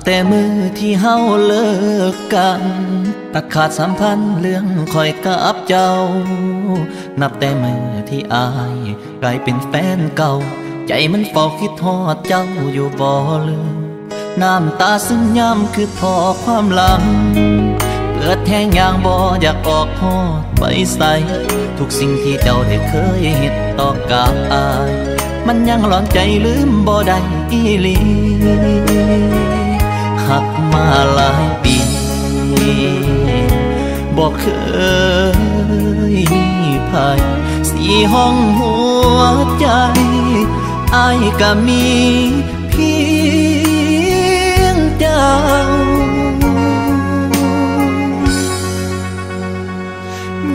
แต่มือที่เฮาเลิกกันตัดขาดสัมพันธ์เรื่องคอยกับเจ้านับแต่มือที่อายกลายเป็นแฟนเก่าใจมันเฝ้าคิดฮอดเจ้าอยู่บ่ลืมน้ำตาซึมย้ำคือพอความหลังเปิดแทงอย่างบ่อยากออกฮอดไปใส่ทุกสิ่งที่เจ้าได้เคยเฮ็ดต่อกับอายมันยังหลอนใจลืมบ่ได้อีหลีหักมาหลายปีบ่เคยมีภัยสีห้องหัวใจอ้ายก็มีเพียงเจ้า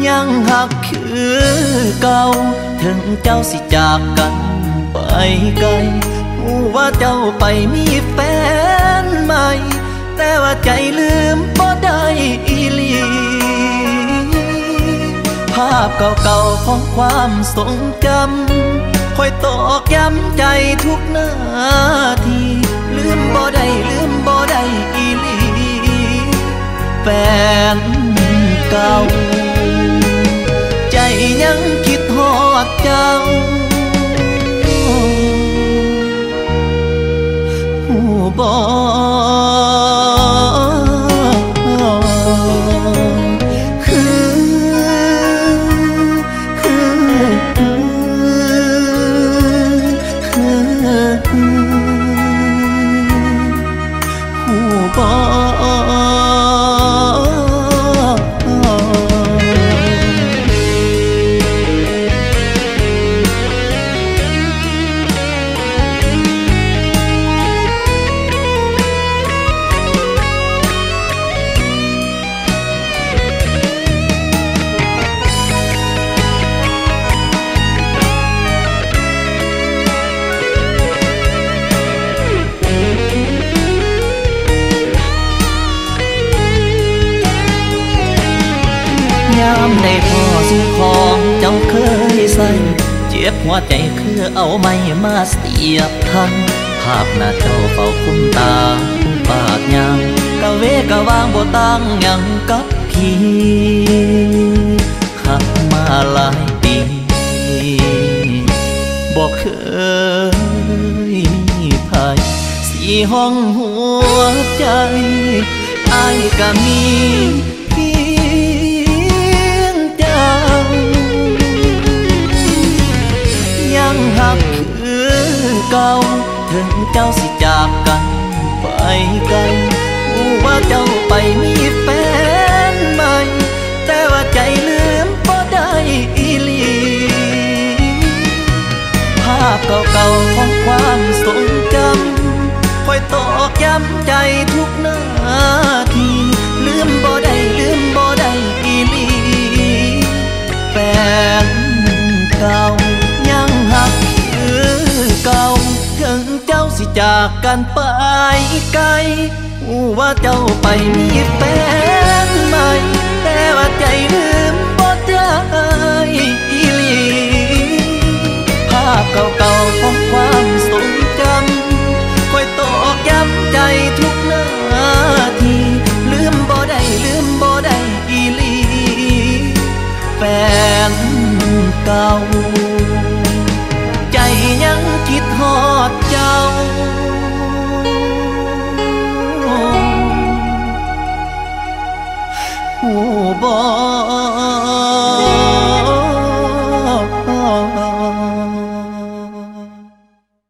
ยังหักคือเก่าถึงเจ้าสิจากกันไปไกลหูว่าเจ้าไปมีแฟนใหม่แต่ว่าใจลืมบ่ได้อีหลีภาพเก่าๆของความทรงจำคอยตอกย้ำใจทุกนาทีลืมบ่ได้ลืมบ่ได้อีหลีแฟนเก่าใจยังคิดฮอดเจ้าหูบ่ในพ่อสิ่งของเจ้าเคยใส่เจ็บหัวใจคือเอาไม้มาเสียบทันภาพหน้าเจ้าเฝ้าคุ้มตาปากยางกะเวกะวางบ่ต่างหยังกับพี่หักมาหลายปีบ่เคยมีภัยสีห้องหัวใจอ้ายก็มียังหักคือเก่าถึงเจ้าสิจากกันไปไกลหูว่าเจ้าไปมีแฟนใหม่แต่ว่าใจลืมบ่ได้อีหลีภาพเก่าๆของความทรงจำคอยตอกย้ำใจทุกนาทีลืมบ่ได้ลืมบ่ได้อีหลีแฟนเก่ายังหักคือเก่าถึงเจ้าสิจากกันไปไกลหูว่าเจ้าไปมีแฟนใหม่แต่ว่าใจลืมบ่ได้อีหลีภาพเก่าๆของความทรงจำคอยตอกย้ำใจทุกนาทีลืมบ่ได้ลืมบ่ได้อีหลีแฟนเก่าใจยังคิดฮอดเจ้าหูบ่